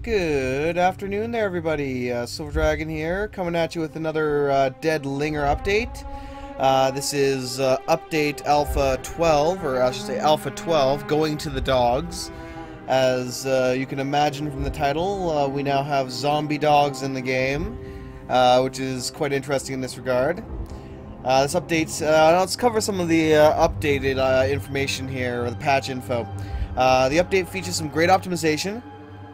Good afternoon there, everybody. Silver Dragon here, coming at you with another Dead Linger update. This is update Alpha 12, or I should say Alpha 12, Going to the Dogs. As you can imagine from the title, we now have zombie dogs in the game, which is quite interesting in this regard. This update, let's cover some of the updated information here, or the patch info. The update features some great optimization,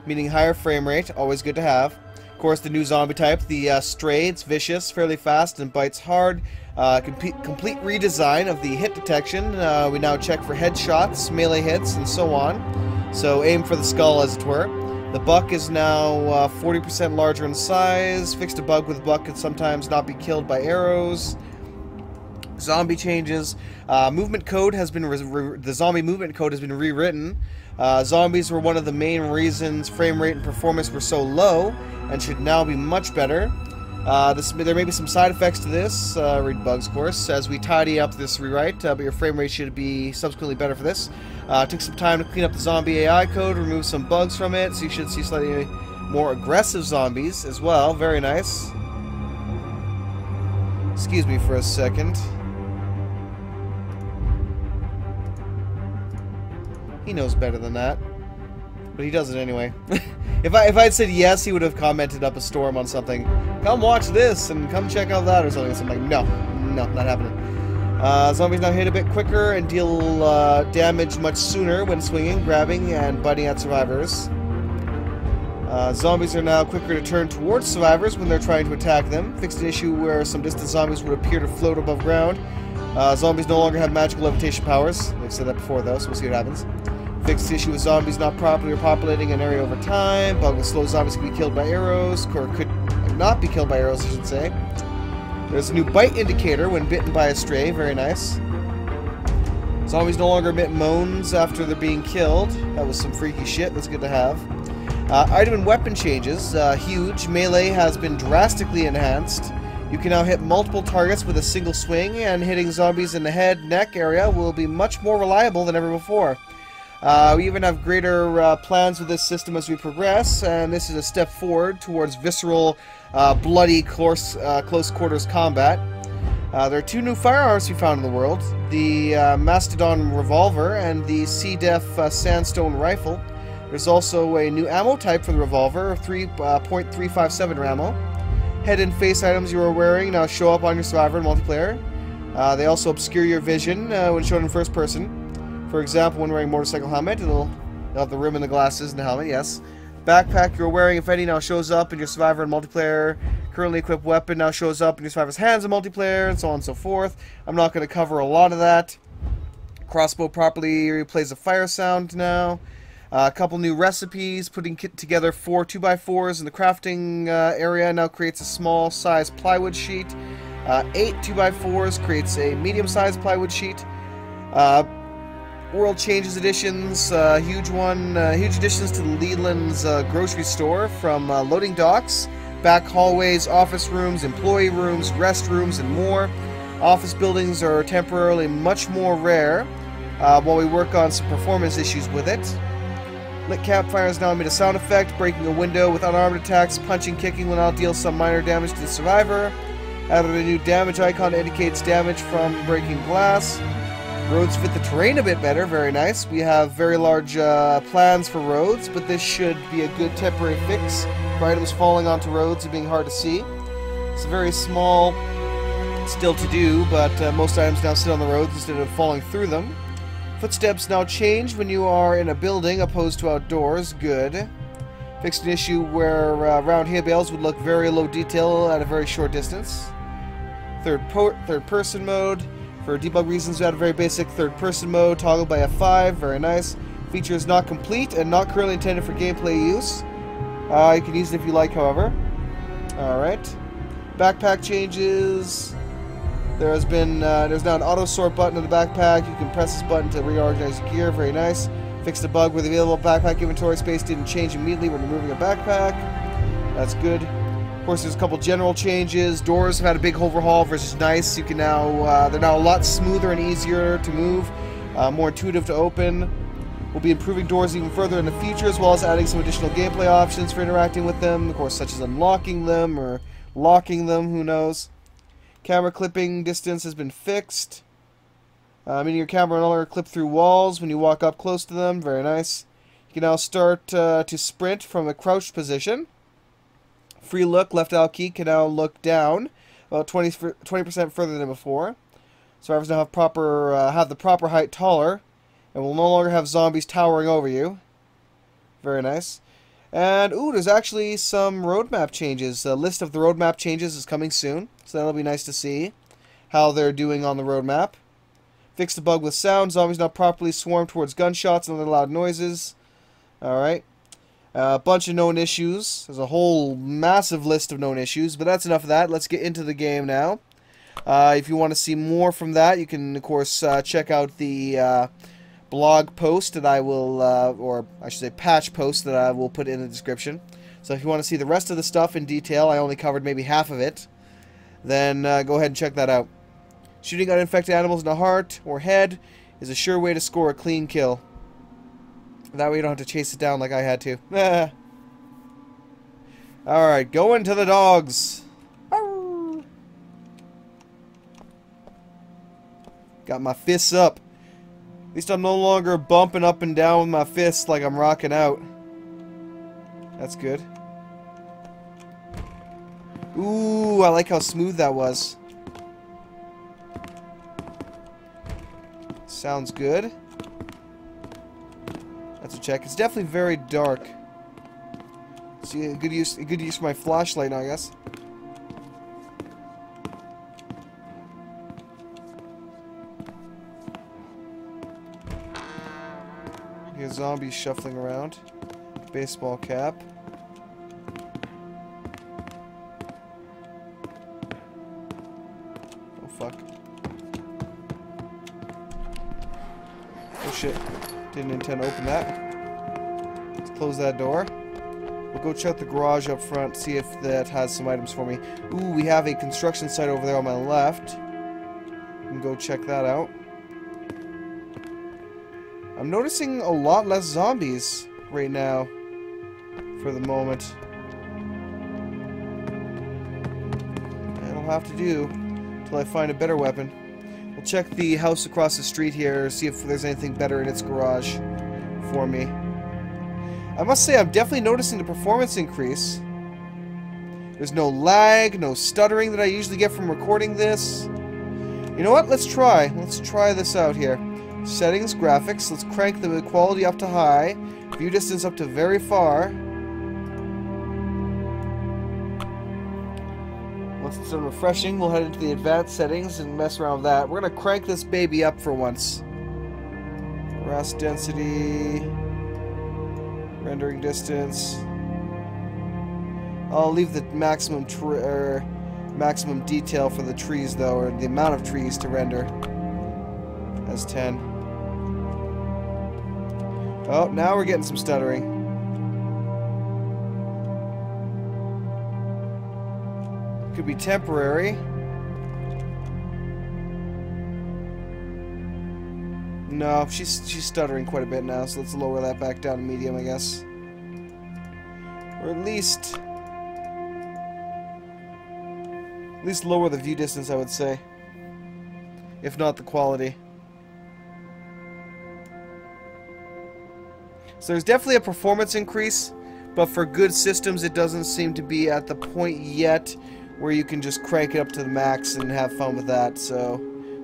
meaning higher frame rate, always good to have. Of course, the new zombie type, the Stray, it's vicious, fairly fast, and bites hard. Complete redesign of the hit detection. We now check for headshots, melee hits, and so on. So aim for the skull, as it were. The buck is now 40% larger in size. Fixed a bug with buck can sometimes not be killed by arrows. Zombie changes. Movement code has been the zombie movement code has been rewritten. Zombies were one of the main reasons frame rate and performance were so low, and should now be much better. There may be some side effects to this, read bugs, of course, as we tidy up this rewrite, but your frame rate should be subsequently better for this. Took some time to clean up the zombie AI code, remove some bugs from it, so you should see slightly more aggressive zombies as well. Very nice. Excuse me for a second. He knows better than that, but he does it anyway. If I'd said yes, he would have commented up a storm on something. Come watch this and come check out that or something. So I'm like, no, not happening. Zombies now hit a bit quicker and deal damage much sooner when swinging, grabbing, and biting at survivors. Zombies are now quicker to turn towards survivors when they're trying to attack them. Fixed an issue where some distant zombies would appear to float above ground. Zombies no longer have magical levitation powers. I've said that before, though, so we'll see what happens. Fixed issue with zombies not properly repopulating an area over time. Bug with slow zombies can be killed by arrows, or could not be killed by arrows, I should say. There's a new bite indicator when bitten by a stray. Very nice. Zombies no longer emit moans after they're being killed. That was some freaky shit. That's good to have. Item and weapon changes. Huge. Melee has been drastically enhanced. You can now hit multiple targets with a single swing, and hitting zombies in the head, neck area will be much more reliable than ever before. We even have greater plans with this system as we progress, and this is a step forward towards visceral, bloody, close quarters combat. There are two new firearms we found in the world, the Mastodon Revolver and the C-Def Sandstone Rifle. There's also a new ammo type for the revolver, 3.357 ammo. Head and face items you are wearing now show up on your survivor in multiplayer. They also obscure your vision when shown in first person. For example, when wearing a motorcycle helmet, it'll have the rim and the glasses and the helmet, yes. Backpack you're wearing, if any, now shows up in your survivor in multiplayer. Currently equipped weapon now shows up in your survivor's hands in multiplayer, and so on and so forth. I'm not going to cover a lot of that. Crossbow properly replays a fire sound now. A couple new recipes, putting together 4 2x4s in the crafting area now creates a small size plywood sheet. 8 2x4s creates a medium sized plywood sheet. World Changes additions, huge additions to Leland's grocery store, from loading docks, back hallways, office rooms, employee rooms, restrooms, and more. Office buildings are temporarily much more rare while we work on some performance issues with it. Lit campfires now emit a sound effect. Breaking a window with unarmed attacks, punching, kicking will now deal some minor damage to the survivor. Added a new damage icon that indicates damage from breaking glass. Roads fit the terrain a bit better, very nice. We have very large plans for roads, but this should be a good temporary fix for items falling onto roads and being hard to see. It's very small still to do, but most items now sit on the roads instead of falling through them. Footsteps now change when you are in a building opposed to outdoors, good. Fixed an issue where round hay bales would look very low detail at a very short distance. Third person mode. For debug reasons, we had a very basic third-person mode, toggled by F5, very nice. Feature is not complete and not currently intended for gameplay use. You can use it if you like, however. Alright. Backpack changes. There's now an auto-sort button in the backpack. You can press this button to reorganize your gear, very nice. Fixed a bug where the available backpack inventory space didn't change immediately when removing a backpack. That's good. Of course, there's a couple general changes. Doors have had a big overhaul, which is nice. You can now they're now a lot smoother and easier to move, more intuitive to open. We'll be improving doors even further in the future, as well as adding some additional gameplay options for interacting with them, of course, such as unlocking them or locking them, who knows. Camera clipping distance has been fixed. Meaning your camera no longer clip through walls when you walk up close to them. Very nice. You can now start to sprint from a crouched position. Free look, left L key, can now look down about 20% further than before. Survivors now have the proper height taller, and will no longer have zombies towering over you. Very nice. And, ooh, there's actually some roadmap changes. A list of the roadmap changes is coming soon, so that'll be nice to see how they're doing on the roadmap. Fix the bug with sound. Zombies not properly swarm towards gunshots and other loud noises. Alright. A bunch of known issues. There's a whole massive list of known issues, but that's enough of that. Let's get into the game now. If you want to see more from that, you can, of course, check out the blog post that I will, or I should say patch post that I will put in the description. So if you want to see the rest of the stuff in detail, I only covered maybe half of it, then go ahead and check that out. Shooting uninfected animals in the heart or head is a sure way to score a clean kill. That way you don't have to chase it down like I had to. Alright, going to the dogs. Got my fists up. At least I'm no longer bumping up and down with my fists like I'm rocking out. That's good. Ooh, I like how smooth that was. Sounds good. That's a check. It's definitely very dark. See, a good use for my flashlight now, I guess. Here's zombies shuffling around. Baseball cap. Oh fuck. Oh shit. Didn't intend to open that. Let's close that door. We'll go check the garage up front, see if that has some items for me. Ooh, we have a construction site over there on my left. We can go check that out. I'm noticing a lot less zombies right now, for the moment. That'll have to do until I find a better weapon. We'll check the house across the street here, see if there's anything better in its garage for me. I must say, I'm definitely noticing the performance increase. There's no lag, no stuttering that I usually get from recording this. You know what? Let's try. Let's try this out here. Settings, graphics. Let's crank the quality up to high. View distance up to very far. Once it's done refreshing, we'll head into the advanced settings and mess around with that. We're going to crank this baby up for once. Grass density. Rendering distance. I'll leave the maximum detail for the trees, though, or the amount of trees to render as 10. Oh, now we're getting some stuttering. Could be temporary. No, she's stuttering quite a bit now, so let's lower that back down to medium, I guess. Or at least lower the view distance, I would say. If not the quality. So there's definitely a performance increase, but for good systems it doesn't seem to be at the point yet where you can just crank it up to the max and have fun with that. So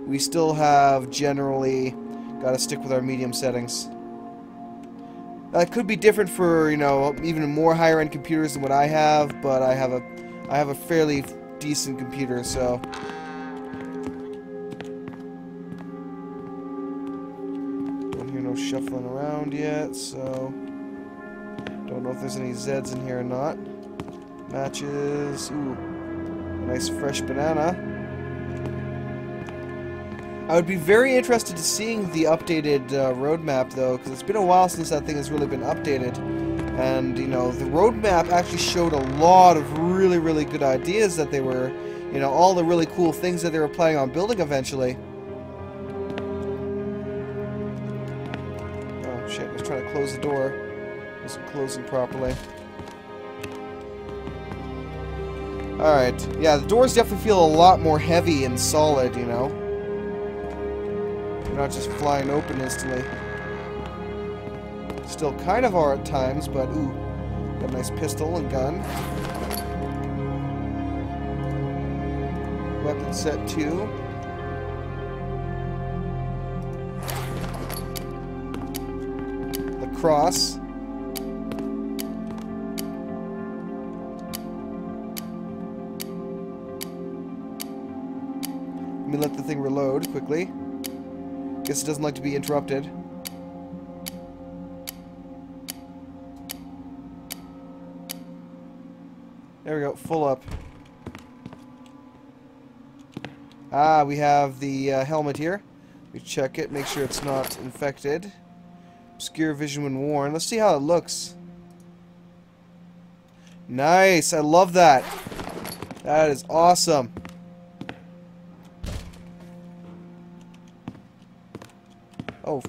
we still have generally got to stick with our medium settings. That could be different for, you know, even more higher end computers than what I have, but I have a fairly decent computer, so don't hear no shuffling around yet, so don't know if there's any Zeds in here or not. Matches. Ooh, a nice fresh banana. I would be very interested to seeing the updated roadmap, though, because it's been a while since that thing has really been updated. And, you know, the roadmap actually showed a lot of really, really good ideas that they were, you know, all the really cool things that they were planning on building eventually. Oh, shit, there's close the door. Wasn't closing properly. Alright. Yeah, the doors definitely feel a lot more heavy and solid, you know. They're not just flying open instantly. Still kind of are at times, but ooh. Got a nice pistol and gun. Weapon set 2. The cross. Let me let the thing reload quickly. Guess it doesn't like to be interrupted. There we go, full up. Ah, we have the helmet here. We check it, make sure it's not infected. Obscure vision when worn. Let's see how it looks. Nice, I love that. That is awesome. Oh,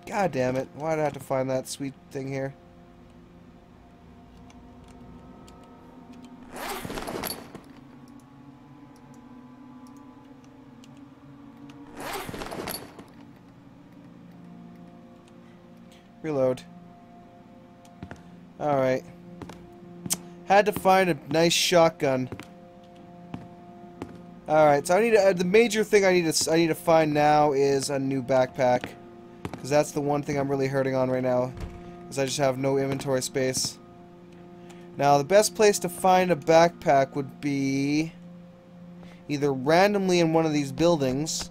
god damn it. Why did I have to find that sweet thing here? Reload. Alright. Had to find a nice shotgun. Alright, so I need to, the major thing I need to find now is a new backpack. Because that's the one thing I'm really hurting on right now. Because I just have no inventory space. Now, the best place to find a backpack would be either randomly in one of these buildings,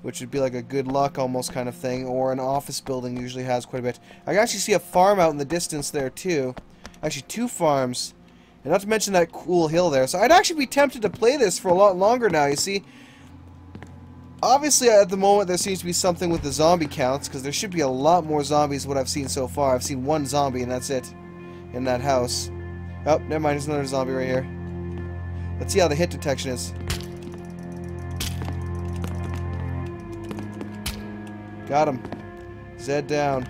which would be like a good luck almost kind of thing, or an office building usually has quite a bit. I can actually see a farm out in the distance there too. Actually, 2 farms. And not to mention that cool hill there. So I'd actually be tempted to play this for a lot longer now, you see. Obviously, at the moment, there seems to be something with the zombie counts, because there should be a lot more zombies than what I've seen so far. I've seen 1 zombie, and that's it, in that house. Oh, never mind, there's another zombie right here. Let's see how the hit detection is. Got him. Zed down.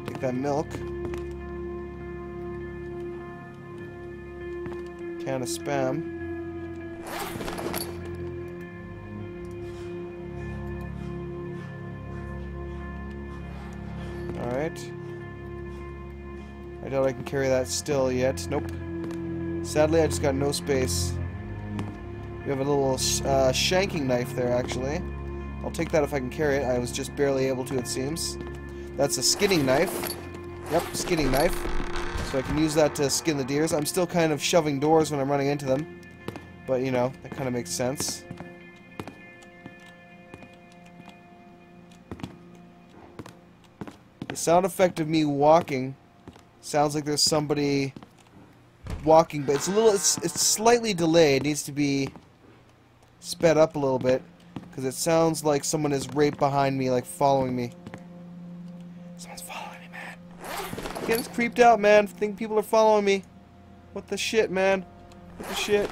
Take that milk. Can of spam. Alright. I doubt I can carry that still yet. Nope. Sadly, I just got no space. We have a little shanking knife there, actually. I'll take that if I can carry it. I was just barely able to, it seems. That's a skinning knife. Yep, skinning knife. So I can use that to skin the deers. I'm still kind of shoving doors when I'm running into them. But, you know, that kind of makes sense. The sound effect of me walking sounds like there's somebody walking, but it's slightly delayed. It needs to be sped up a little bit. Because it sounds like someone is right behind me, like following me. Someone's following me, man. I'm getting creeped out, man. I think people are following me. What the shit, man? What the shit?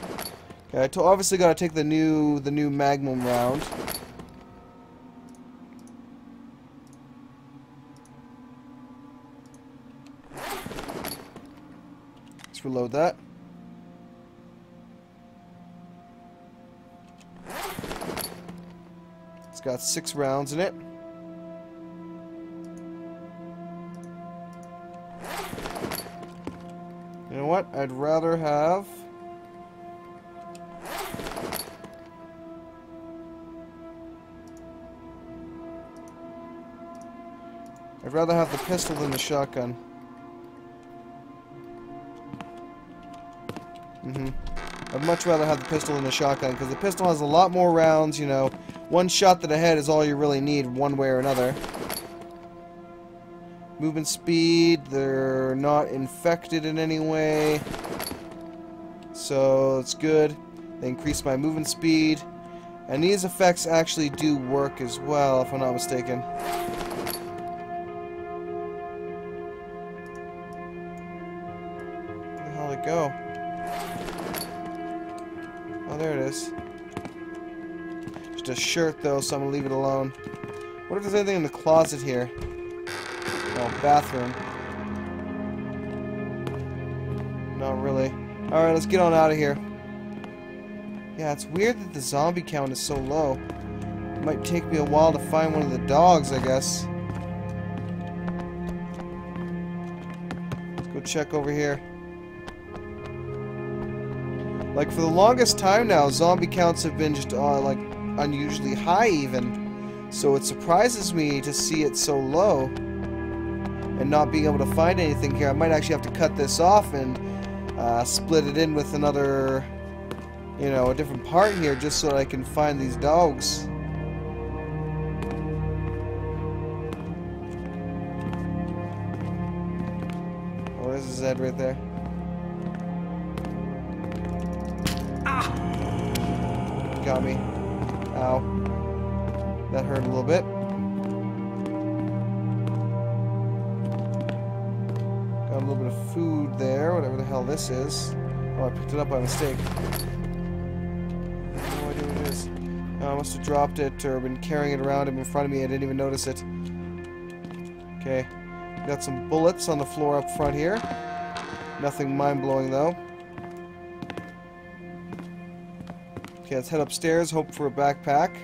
Okay, I obviously gotta take the new Magnum round. Let's reload that. It's got 6 rounds in it. You know what? I'd rather have... I'd rather have the pistol than the shotgun. I'd much rather have the pistol than the shotgun, because the pistol has a lot more rounds, you know. One shot to the head is all you really need, one way or another. Movement speed, they're not infected in any way. So, it's good. They increase my movement speed. And these effects actually do work as well, if I'm not mistaken. Where the hell did it go? Oh, there it is. Just a shirt, though, so I'm gonna leave it alone. What if there's anything in the closet here? Oh, bathroom. Not really. Alright, let's get on out of here. Yeah, it's weird that the zombie count is so low. It might take me a while to find one of the dogs, I guess. Let's go check over here. Like, for the longest time now, zombie counts have been just, like, unusually high even. So it surprises me to see it so low. And not being able to find anything here. I might actually have to cut this off and split it in with another, you know, a different part here just so that I can find these dogs. Oh, there's his head right there. Ah! Got me. Ow. That hurt a little bit. Got a little bit of food there, whatever the hell this is. Oh, I picked it up by mistake. No idea what it is. I must have dropped it or been carrying it around in front of me. I didn't even notice it. Okay. Got some bullets on the floor up front here. Nothing mind-blowing, though. Okay, let's head upstairs. Hope for a backpack.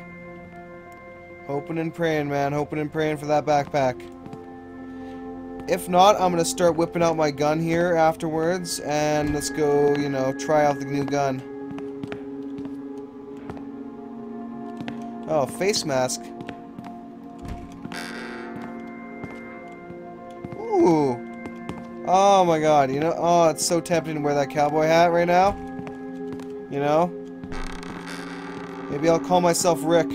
Hoping and praying, man. Hoping and praying for that backpack. If not, I'm going to start whipping out my gun here afterwards. And let's go, you know, try out the new gun. Oh, face mask. Ooh. Oh my god, you know, oh, it's so tempting to wear that cowboy hat right now. You know? Maybe I'll call myself Rick.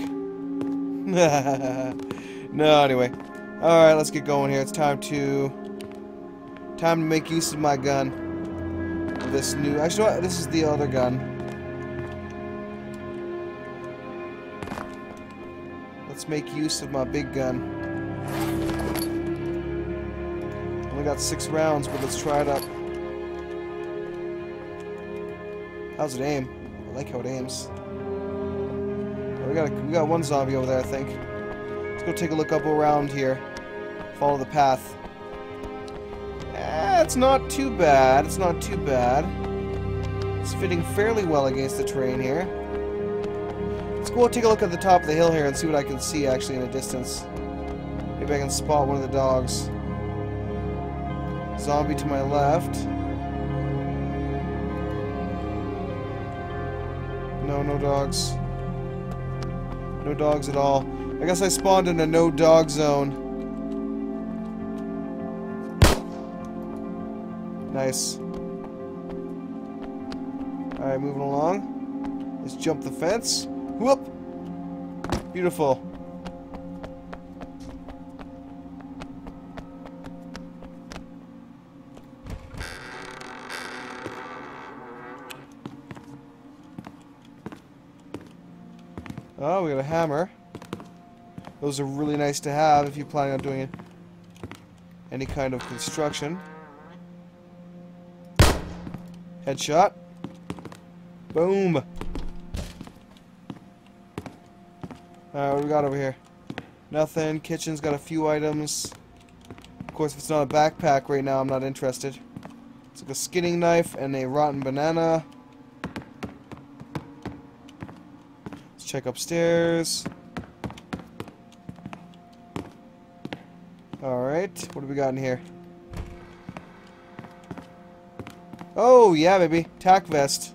No, anyway. Alright, let's get going here. It's time to make use of my gun. This new, actually, what? This is the other gun. Let's make use of my big gun. Only got 6 rounds, but let's try it up. How's it aim? I like how it aims. Oh, we got one zombie over there, I think. Let's go take a look up around here. Follow the path. It's not too bad. It's not too bad. It's fitting fairly well against the terrain here. Let's go take a look at the top of the hill here and see what I can see actually in the distance. Maybe I can spot one of the dogs. Zombie to my left. No, no dogs. No dogs at all. I guess I spawned in a no-dog zone. Nice. Alright, moving along. Let's jump the fence. Whoop! Beautiful. Oh, we got a hammer. Those are really nice to have if you're planning on doing any kind of construction. Headshot. Boom. Alright, what do we got over here? Nothing. Kitchen's got a few items. Of course, if it's not a backpack right now, I'm not interested. It's like a skinning knife and a rotten banana. Let's check upstairs. Alright, what do we got in here? Oh, yeah, baby. Tack vest.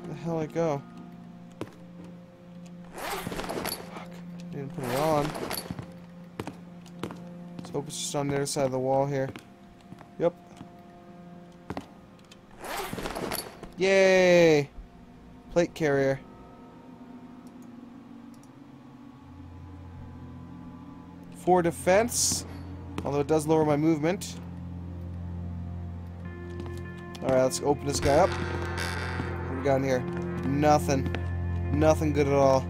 Where the hell I go? Fuck. Didn't put it on. Let's hope it's just on the other side of the wall here. Yep. Yay! Plate carrier. For defense, although it does lower my movement. Alright, let's open this guy up. What do we got in here? Nothing. Nothing good at all.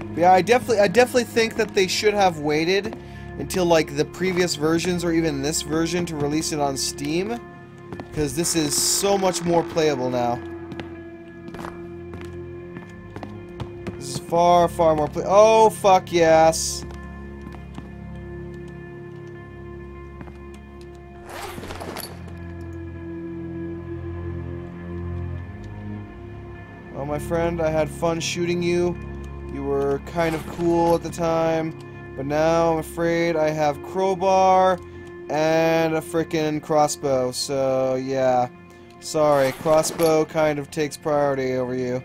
But yeah, I definitely think that they should have waited until like the previous versions or even this version to release it on Steam, because this is so much more playable now. This is far, far more oh, fuck yes. Well, my friend, I had fun shooting you. You were kind of cool at the time, but now I'm afraid I have crowbar and a frickin' crossbow, so yeah. Sorry, crossbow kind of takes priority over you.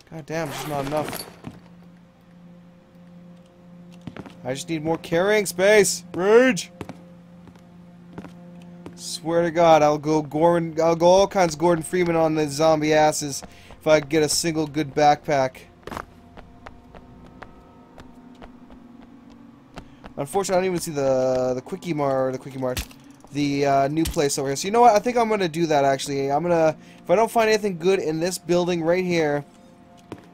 God damn, it's just not enough. I just need more carrying space. Rage. Swear to God, I'll go all kinds of Gordon Freeman on the zombie asses if I get a single good backpack. Unfortunately, I don't even see the Quickie Mart, the new place over here. So you know what? I think I'm gonna do that actually. If I don't find anything good in this building right here,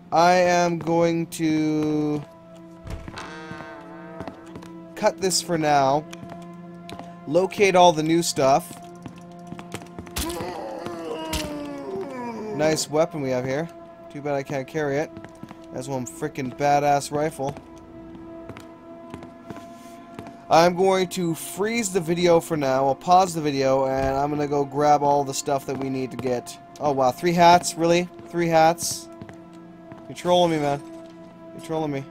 I am going to cut this for now. Locate all the new stuff. Nice weapon we have here. Too bad I can't carry it. That's one freaking badass rifle. I'm going to freeze the video for now. I'll pause the video and I'm gonna go grab all the stuff that we need to get. Oh wow, 3 hats? Really? 3 hats? You're trolling me, man. You're trolling me.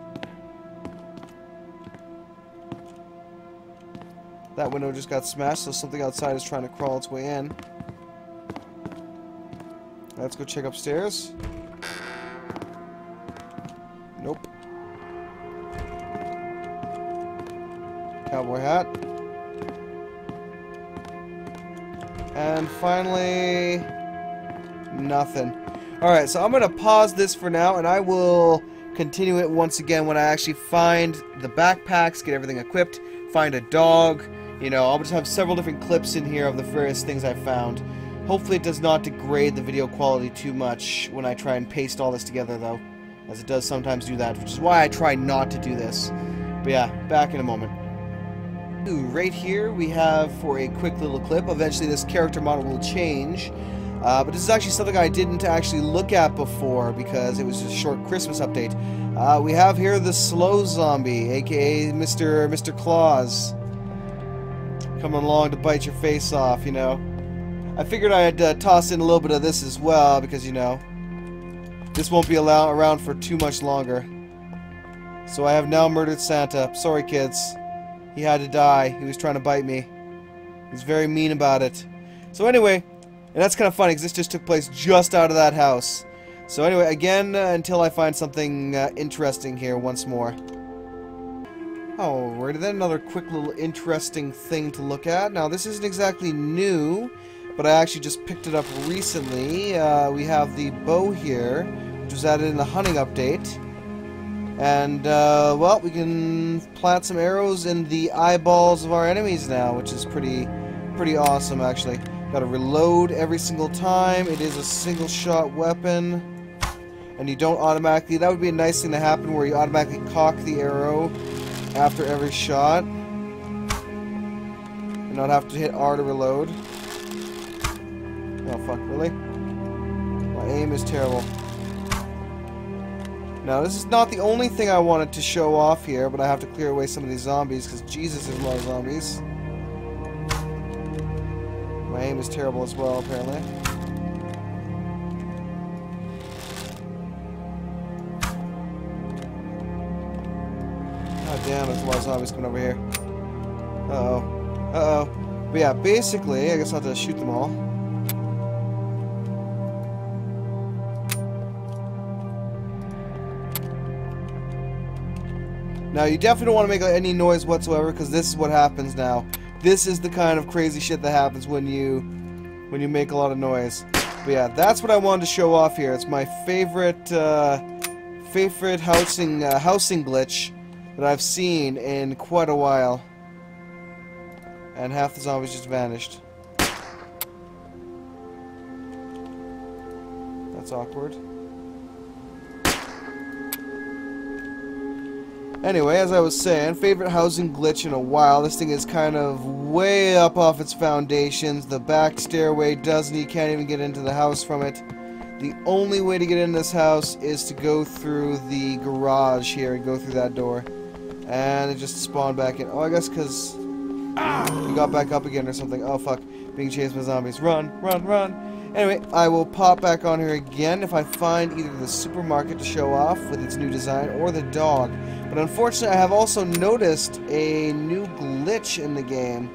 That window just got smashed, so something outside is trying to crawl its way in. Let's go check upstairs. Nope. Cowboy hat. And finally, nothing. Alright, so I'm going to pause this for now, and I will continue it once again when I actually find the backpacks, get everything equipped, find a dog. You know, I'll just have several different clips in here of the various things I found. Hopefully it does not degrade the video quality too much when I try and paste all this together, though, as it does sometimes do that, which is why I try not to do this. But yeah, back in a moment. Right here we have, for a quick little clip, eventually this character model will change. But this is actually something I didn't actually look at before because it was just a short Christmas update. We have here the slow zombie, aka Mr. Claus, coming along to bite your face off, you know. I figured I'd toss in a little bit of this as well because, you know, this won't be around for too much longer. So I have now murdered Santa. Sorry, kids. He had to die. He was trying to bite me. He's very mean about it. So anyway, and that's kind of funny because this just took place just out of that house. So anyway, again, until I find something interesting here once more. Alrighty then, another quick little interesting thing to look at. Now, this isn't exactly new, but I actually just picked it up recently. We have the bow here, which was added in the hunting update. And, well, we can plant some arrows in the eyeballs of our enemies now, which is pretty awesome, actually. Gotta reload every single time. It is a single-shot weapon. And you don't automatically... That would be a nice thing to happen, where you automatically cock the arrow after every shot. And not have to hit R to reload. Oh, fuck, really? My aim is terrible. Now, this is not the only thing I wanted to show off here, but I have to clear away some of these zombies, because Jesus, there's a lot of zombies. My aim is terrible as well, apparently. God damn, there's a lot of zombies coming over here. Uh-oh. Uh-oh. But yeah, basically, I guess I'll have to shoot them all. Now, you definitely don't want to make any noise whatsoever, because this is what happens now. This is the kind of crazy shit that happens when you make a lot of noise. But yeah, that's what I wanted to show off here. It's my favorite housing glitch that I've seen in quite a while. And half the zombies just vanished. That's awkward. Anyway, as I was saying, favorite housing glitch in a while. This thing is kind of way up off its foundations. The back stairway doesn't, you can't even get into the house from it. The only way to get in this house is to go through the garage here and go through that door. And it just spawned back in. Oh, I guess because we got back up again or something. Oh, fuck. Being chased by zombies. Run, run, run. Anyway, I will pop back on here again if I find either the supermarket to show off with its new design or the dog. But unfortunately, I have also noticed a new glitch in the game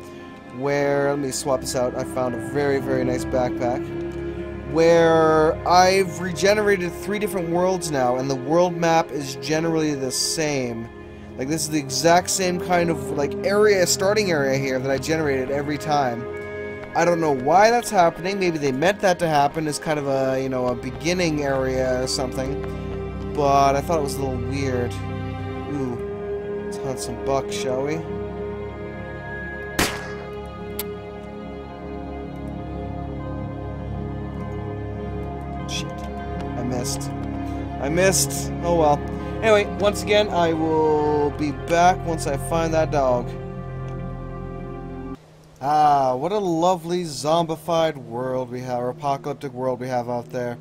where, let me swap this out, I found a very, very nice backpack, where I've regenerated 3 different worlds now, and the world map is generally the same. Like, this is the exact same kind of, like, area, starting area here that I generated every time. I don't know why that's happening. Maybe they meant that to happen as kind of a, you know, a beginning area or something. But I thought it was a little weird. Ooh. Let's hunt some bucks, shall we? Shit. I missed. I missed. Oh well. Anyway, once again, I will be back once I find that dog. Ah, what a lovely zombified world we have, or apocalyptic world we have out there.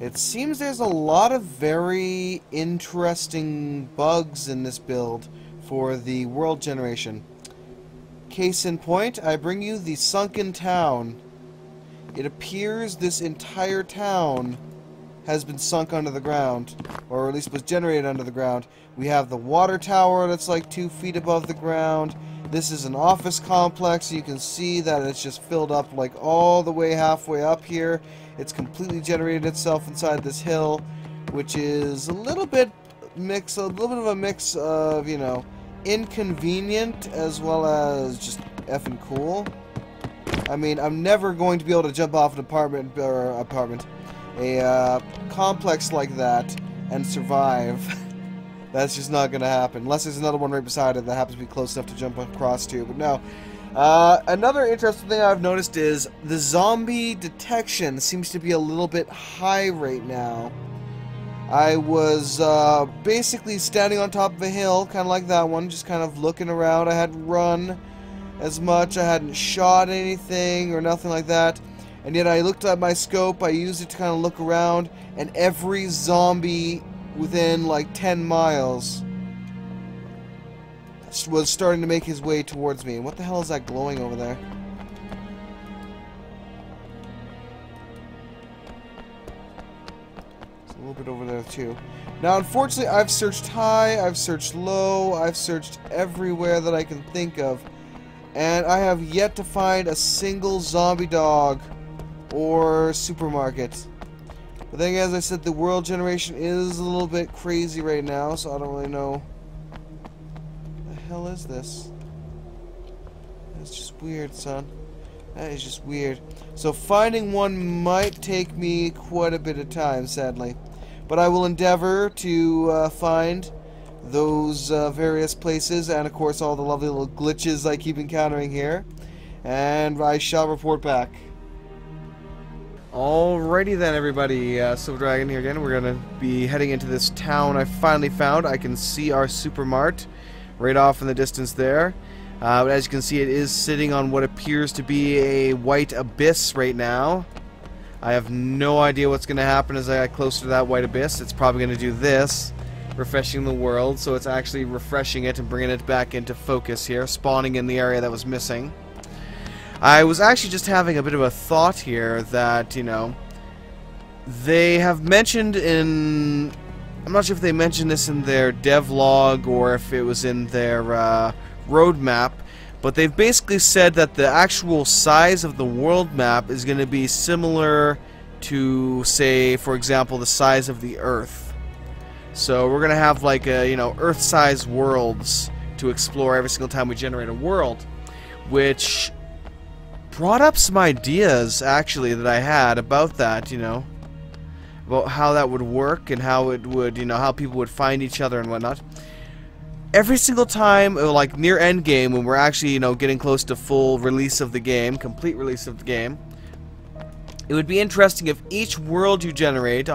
It seems there's a lot of very interesting bugs in this build for the world generation. Case in point, I bring you the sunken town. It appears this entire town has been sunk under the ground, or at least was generated under the ground. We have the water tower that's like 2 feet above the ground. This is an office complex. You can see that it's just filled up like all the way halfway up here. It's completely generated itself inside this hill, which is a little bit of a mix of, you know, inconvenient as well as just effing cool. I mean, I'm never going to be able to jump off an a complex like that and survive. That's just not going to happen. Unless there's another one right beside it that happens to be close enough to jump across to. But no. Another interesting thing I've noticed is the zombie detection seems to be a little bit high right now. I was basically standing on top of a hill, kind of like that one, just kind of looking around. I hadn't run as much. I hadn't shot anything or nothing like that. And yet I looked at my scope. I used it to kind of look around. And every zombie within like 10 miles was starting to make his way towards me. And what the hell is that glowing over there? It's a little bit over there too. Now unfortunately I've searched high, I've searched low, I've searched everywhere that I can think of, and I have yet to find a single zombie dog or supermarket. The thing is, as I said, the world generation is a little bit crazy right now, so I don't really know. What the hell is this? That's just weird, son. That is just weird. So finding one might take me quite a bit of time, sadly. But I will endeavor to find those various places, and of course all the lovely little glitches I keep encountering here. And I shall report back. Alrighty then, everybody, Silver Dragon here again. We're gonna be heading into this town I finally found. I can see our supermart right off in the distance there. But as you can see, it is sitting on what appears to be a white abyss right now. I have no idea what's gonna happen as I get closer to that white abyss. It's probably gonna do this, refreshing the world, so it's actually refreshing it and bringing it back into focus here, spawning in the area that was missing. I was actually just having a bit of a thought here that, you know, they have mentioned in... I'm not sure if they mentioned this in their devlog or if it was in their roadmap, but they've basically said that the actual size of the world map is going to be similar to, say, for example, the size of the Earth. So we're going to have, like, you know, Earth-sized worlds to explore every single time we generate a world, which brought up some ideas, actually, that I had about that, you know, about how that would work and how it would, you know, how people would find each other and whatnot. every single time, like near end game, when we're actually, you know, getting close to full release of the game, complete release of the game, it would be interesting if each world you generate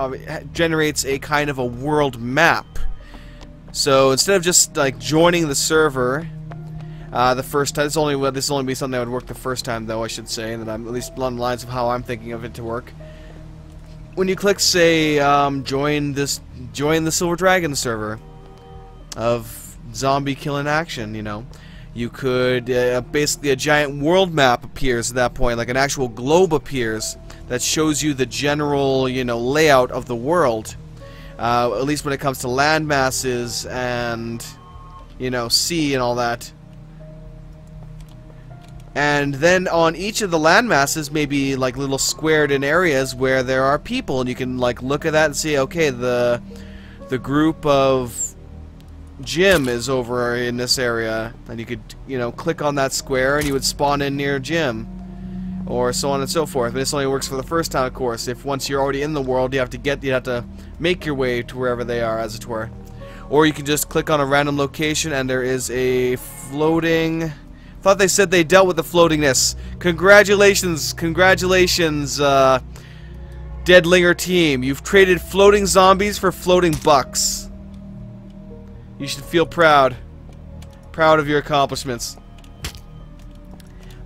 generates a kind of a world map. So instead of just like joining the server the first time, this will only be something that would work the first time, though, I should say, and that I'm at least along the lines of how I'm thinking of it to work. When you click, say, join the Silver Dragon server of zombie killing action, you know, you could basically a giant world map appears at that point, like an actual globe appears that shows you the general, you know, layout of the world, at least when it comes to land masses and, you know, sea and all that. And then on each of the land masses, maybe like little squared in areas where there are people, and you can like look at that and see, okay, the group of Jim is over in this area, and you could, you know, click on that square and you would spawn in near Jim, or so on and so forth. But this only works for the first time, of course. If once you're already in the world, you have to make your way to wherever they are, as it were. Or you can just click on a random location and there is a floating. Thought they said they dealt with the floatingness. Congratulations, Dead Linger team. You've traded floating zombies for floating bucks. You should feel proud. Proud of your accomplishments.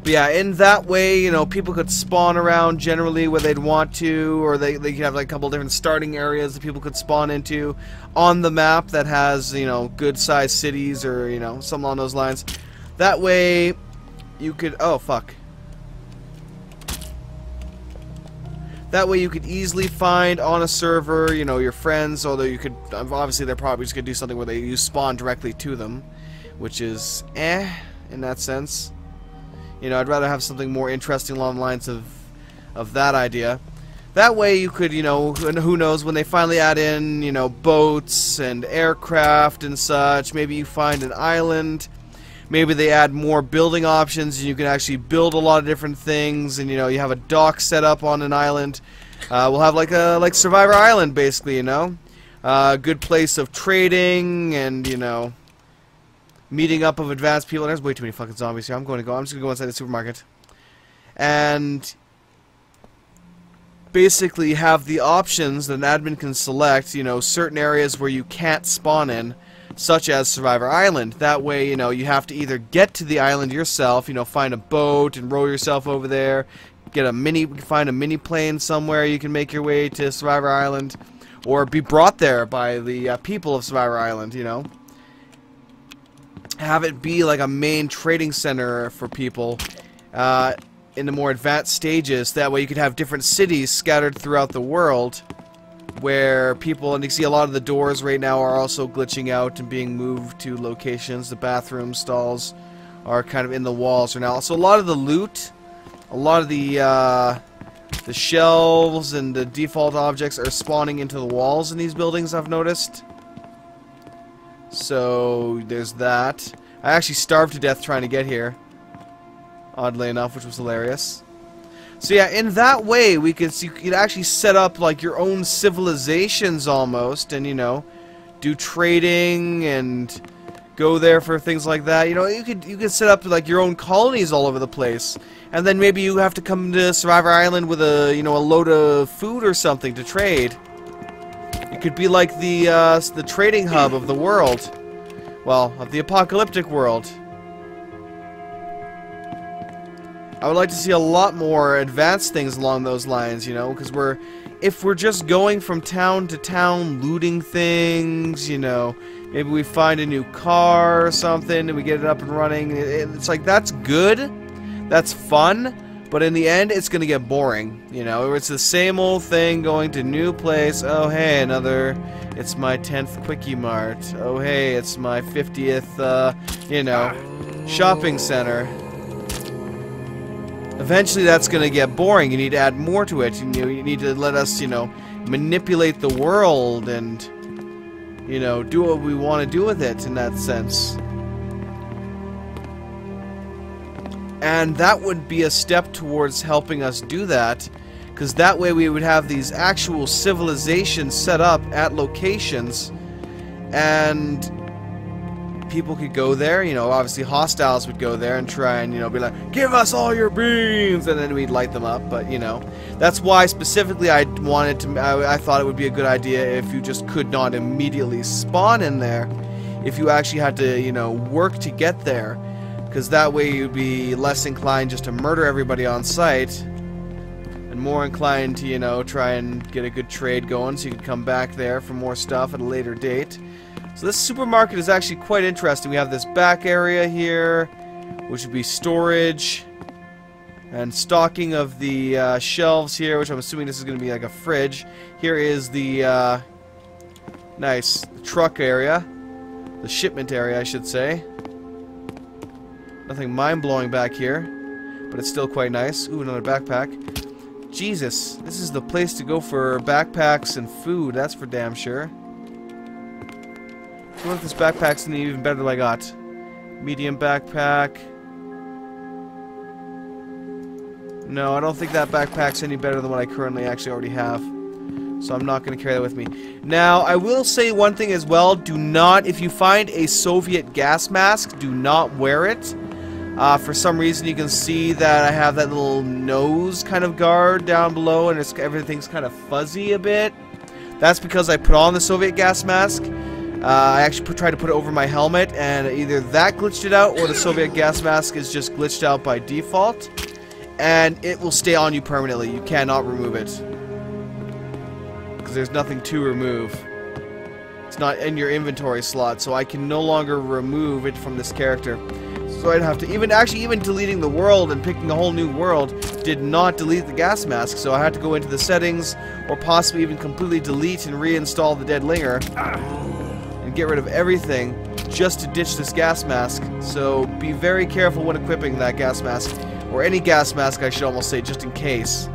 But yeah, in that way, you know, people could spawn around generally where they'd want to, or they could have like a couple different starting areas that people could spawn into on the map that has, you know, good-sized cities or, you know, something along those lines. That way, you could... Oh, fuck. That way you could easily find on a server, you know, your friends, although you could... Obviously, they're probably just going to do something where you spawn directly to them, which is in that sense. You know, I'd rather have something more interesting along the lines of that idea. That way you could, you know, who knows, when they finally add in, you know, boats and aircraft and such, maybe you find an island. Maybe they add more building options, and you can actually build a lot of different things. And you know, you have a dock set up on an island. We'll have like Survivor Island, basically. You know, good place of trading and, you know, meeting up of advanced people. There's way too many fucking zombies here. I'm just gonna go inside the supermarket and basically have the options that an admin can select. You know, certain areas where you can't spawn in, such as Survivor Island. That way, you know, you have to either get to the island yourself, you know, find a boat and row yourself over there, find a mini plane somewhere you can make your way to Survivor Island, or be brought there by the people of Survivor Island, you know. Have it be like a main trading center for people in the more advanced stages. That way you could have different cities scattered throughout the world, where people, and you see a lot of the doors right now are also glitching out and being moved to locations. The bathroom stalls are kind of in the walls right now. So a lot of the loot, a lot of the shelves and the default objects are spawning into the walls in these buildings, I've noticed. So there's that. I actually starved to death trying to get here, oddly enough, which was hilarious. So yeah, in that way, you could actually set up like your own civilizations almost, and, you know, do trading and go there for things like that. You know, you could set up like your own colonies all over the place, and then maybe you have to come to Survivor Island with a, you know, a load of food or something to trade. It could be like the trading hub of the world, well, of the apocalyptic world. I would like to see a lot more advanced things along those lines, you know, because if we're just going from town to town looting things, you know, maybe we find a new car or something and we get it up and running. It's like, that's good, that's fun, but in the end, it's going to get boring, you know. It's the same old thing, going to new place. Oh, hey, it's my 10th Quickie Mart. Oh, hey, it's my 50th, you know, shopping center. Eventually that's going to get boring. You need to add more to it. You need to let us, you know, manipulate the world and, you know, do what we want to do with it in that sense. And that would be a step towards helping us do that, because that way we would have these actual civilizations set up at locations, and people could go there. You know, obviously hostiles would go there and try and, you know, be like, give us all your beans, and then we'd light them up. But, you know, that's why specifically I wanted to, I thought it would be a good idea if you just could not immediately spawn in there, if you actually had to, you know, work to get there, because that way you'd be less inclined just to murder everybody on sight, and more inclined to, you know, try and get a good trade going so you could come back there for more stuff at a later date. So this supermarket is actually quite interesting. We have this back area here, which would be storage and stocking of the shelves here, which I'm assuming this is going to be like a fridge. Here is the nice truck area, the shipment area, I should say. Nothing mind-blowing back here, but it's still quite nice. Ooh, another backpack. Jesus, this is the place to go for backpacks and food, that's for damn sure. I wonder if this backpack's any even better than I got. Medium backpack. No, I don't think that backpack's any better than what I currently actually already have. So I'm not going to carry that with me. Now, I will say one thing as well. Do not, if you find a Soviet gas mask, do not wear it. For some reason, you can see that I have that little nose kind of guard down below, and everything's kind of fuzzy a bit. That's because I put on the Soviet gas mask. I actually tried to put it over my helmet, and either that glitched it out, or the Soviet gas mask is just glitched out by default. And it will stay on you permanently. You cannot remove it, because there's nothing to remove. It's not in your inventory slot, so I can no longer remove it from this character. So I'd have to, even deleting the world and picking a whole new world did not delete the gas mask, so I had to go into the settings, or possibly even completely delete and reinstall the dead Linger, and get rid of everything just to ditch this gas mask. So be very careful when equipping that gas mask, or any gas mask I should almost say, just in case,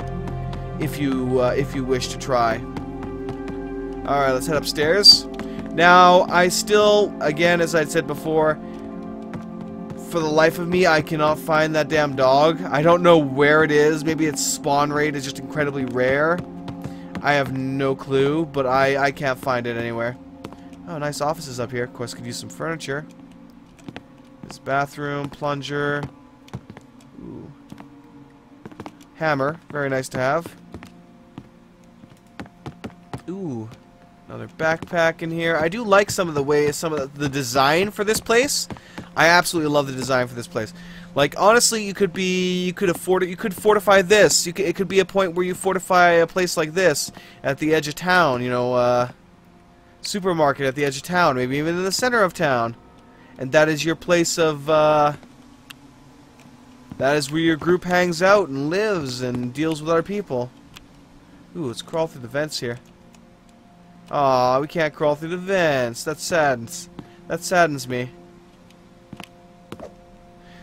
if you wish to try. Alright, let's head upstairs. Now, I still, again, as I said before, for the life of me, I cannot find that damn dog. I don't know where it is. Maybe its spawn rate is just incredibly rare. I have no clue, but I can't find it anywhere. Oh, nice offices up here. Of course, could use some furniture. This bathroom, plunger. Ooh. Hammer, very nice to have. Ooh. Another backpack in here. I do like some of the design for this place. I absolutely love the design for this place. Like, honestly, you could afford it. You could fortify this. It could be a point where you fortify a place like this at the edge of town. You know, supermarket at the edge of town, maybe even in the center of town, and that is your place of. That is where your group hangs out and lives and deals with other people. Ooh, let's crawl through the vents here. Aw, we can't crawl through the vents. That saddens. That saddens me.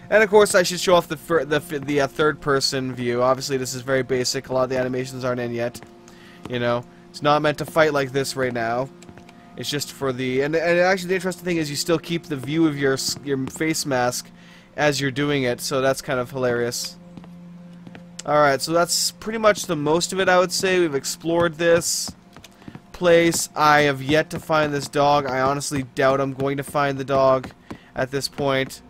And of course, I should show off the third-person view. Obviously, this is very basic. A lot of the animations aren't in yet. You know, it's not meant to fight like this right now. It's just for the and actually, the interesting thing is you still keep the view of your face mask as you're doing it. So that's kind of hilarious. All right, so that's pretty much the most of it. I would say we've explored this place. I have yet to find this dog. I honestly doubt I'm going to find the dog at this point.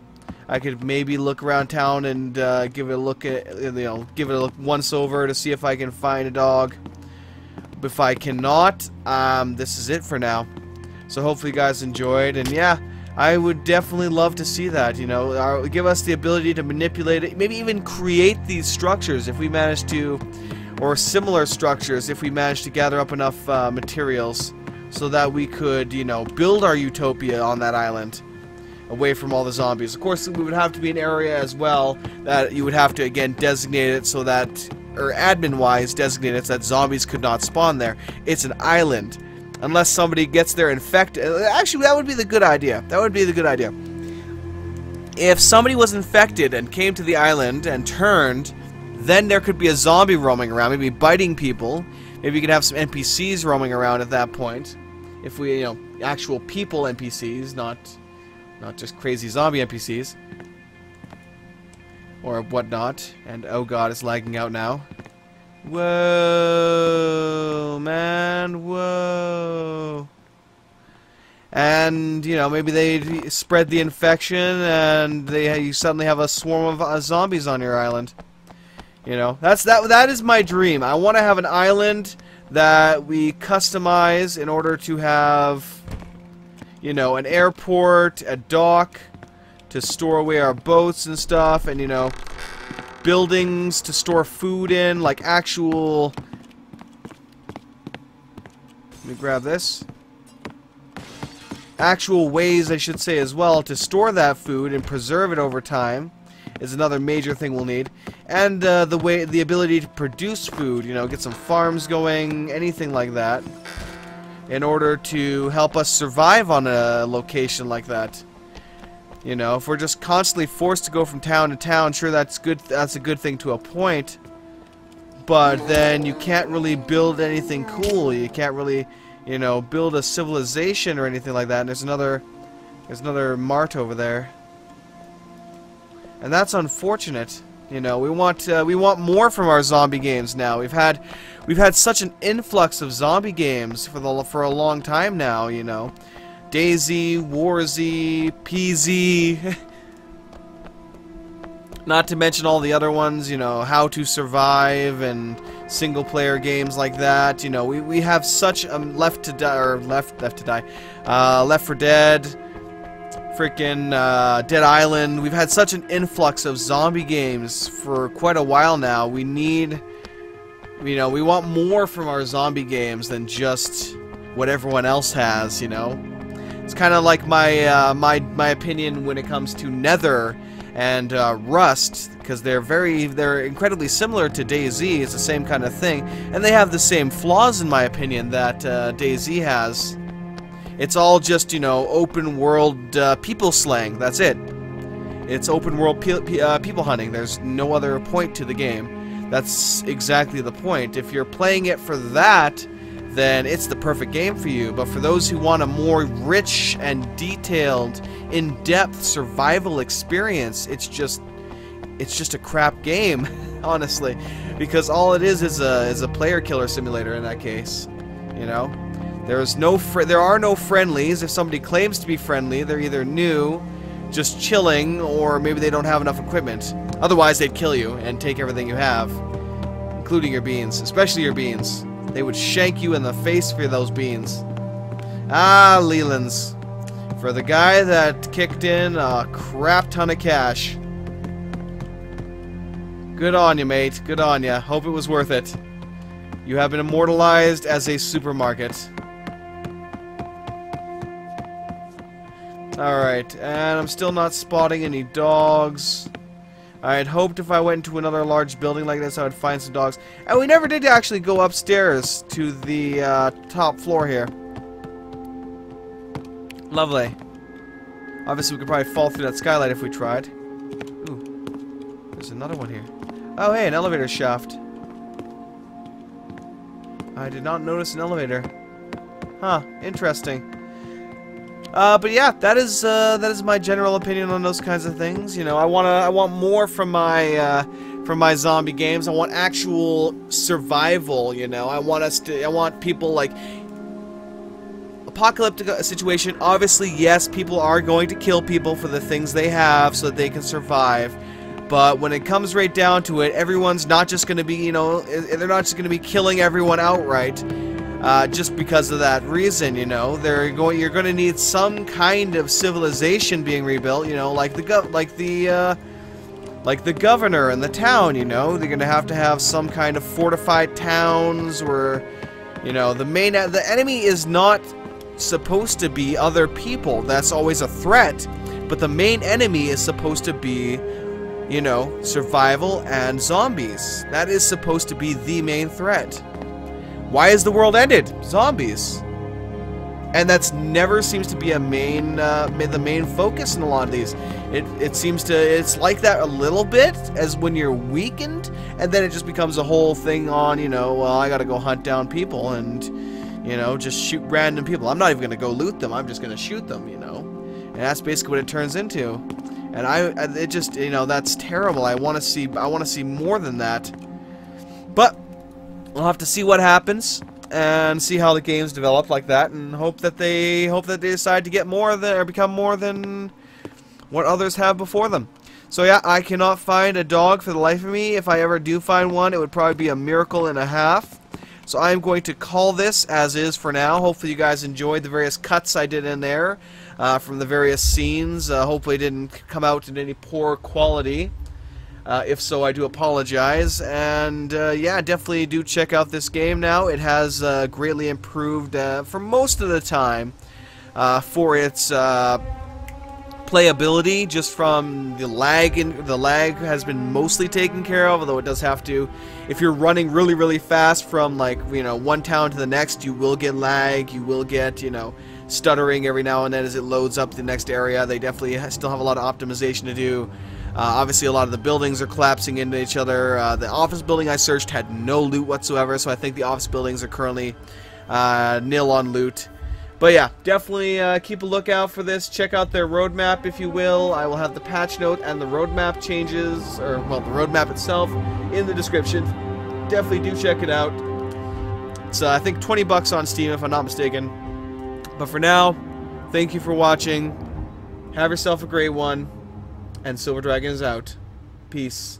I could maybe look around town and give it a look at, you know, give it a look once over to see if I can find a dog. If I cannot, this is it for now. So hopefully you guys enjoyed, and yeah, I would definitely love to see that. You know, give us the ability to manipulate it, maybe even create these structures if we manage to, or similar structures if we manage to gather up enough materials, so that we could, you know, build our utopia on that island, away from all the zombies. Of course, we would have to be an area as well that you would have to, again, designate it so that, or admin-wise, designate it so that zombies could not spawn there. It's an island. Unless somebody gets there infected. Actually, that would be the good idea. That would be the good idea. If somebody was infected and came to the island and turned, then there could be a zombie roaming around, maybe biting people. Maybe you could have some NPCs roaming around at that point. If we, you know, actual people NPCs, not just crazy zombie NPCs. Or whatnot. And oh god, it's lagging out now. Whoa, man, whoa. and you know, maybe they spread the infection, and you suddenly have a swarm of zombies on your island. You know, that is my dream. I want to have an island that we customize in order to have, you know, an airport, a dock to store away our boats and stuff, and you know, buildings to store food in, like actual. Let me grab this. Actual ways, I should say, as well, to store that food and preserve it over time is another major thing we'll need. And the ability to produce food, you know, get some farms going, anything like that, in order to help us survive on a location like that. You know, if we're just constantly forced to go from town to town, sure, that's good. That's a good thing to a point. But then you can't really build anything cool. You can't really, you know, build a civilization or anything like that. And there's another mart over there, and that's unfortunate. You know, we want more from our zombie games now. We've had such an influx of zombie games for a long time now. You know, DayZ, WarZ, PZ. Not to mention all the other ones, you know, How to Survive and single-player games like that. You know, we have such Left 4 Dead, freaking Dead Island. We've had such an influx of zombie games for quite a while now. We need, you know, we want more from our zombie games than just what everyone else has. You know, it's kind of like my my opinion when it comes to Nether and Rust, because they're incredibly similar to DayZ. It's the same kind of thing, and they have the same flaws, in my opinion, that DayZ has. It's all just, you know, open world people slang. That's it. It's open world people hunting. There's no other point to the game. That's exactly the point. If you're playing it for that, then it's the perfect game for you. But for those who want a more rich and detailed, in-depth survival experience, it's just a crap game, honestly, because all it is a player killer simulator in that case. You know, there are no friendlies. If somebody claims to be friendly, they're either new, just chilling, or maybe they don't have enough equipment. Otherwise, they'd kill you and take everything you have, including your beans, especially your beans. They would shank you in the face for those beans. Ah, Leland's. For the guy that kicked in a crap ton of cash. Good on you, mate. Good on you. Hope it was worth it. You have been immortalized as a supermarket. Alright, and I'm still not spotting any dogs. I had hoped if I went into another large building like this, I would find some dogs. And we never did actually go upstairs to the top floor here. Lovely. Obviously, we could probably fall through that skylight if we tried. Ooh, there's another one here. Oh, hey, an elevator shaft. I did not notice an elevator. Huh, interesting. But yeah, that is my general opinion on those kinds of things. You know, I want more from my zombie games. I want actual survival. You know, I want people like apocalyptic situation. Obviously, yes, people are going to kill people for the things they have so that they can survive. But when it comes right down to it, everyone's not just going to be, you know, they're not just going to be killing everyone outright. Just because of that reason, you know, you're going to need some kind of civilization being rebuilt, you know, like the governor and the town, you know, they're going to have some kind of fortified towns where, you know, the enemy is not supposed to be other people. That's always a threat, but the main enemy is supposed to be, you know, survival and zombies. That is supposed to be the main threat. Why is the world ended? Zombies. And that's never seems to be the main focus in a lot of these. It's like that a little bit as when you're weakened, and then it just becomes a whole thing on, you know, well, I gotta go hunt down people and, you know, just shoot random people. I'm not even gonna go loot them, I'm just gonna shoot them, you know. And that's basically what it turns into. And it just, you know, that's terrible. I wanna see more than that. But we'll have to see what happens. and see how the games develop like that, and hope that they decide to get more than, or become more than what others have before them. So yeah, I cannot find a dog for the life of me. If I ever do find one, it would probably be a miracle and a half. So I'm going to call this as is for now. Hopefully you guys enjoyed the various cuts I did in there from the various scenes. Hopefully it didn't come out in any poor quality. If so, I do apologize. And yeah, definitely do check out this game now. It has greatly improved for most of the time for its playability, just from the lag. The lag has been mostly taken care of, although it does have to. If you're running really fast from, like, you know, one town to the next, you will get lag. You will get, you know, stuttering every now and then as it loads up the next area. They definitely still have a lot of optimization to do. Obviously, a lot of the buildings are collapsing into each other. The office building I searched had no loot whatsoever, so I think the office buildings are currently nil on loot. But yeah, definitely keep a lookout for this. Check out their roadmap, if you will. I will have the patch note and the roadmap changes, or, well, the roadmap itself, in the description. Definitely do check it out. It's, I think, 20 bucks on Steam, if I'm not mistaken. But for now, thank you for watching. Have yourself a great one. And Silver Dragon is out. Peace.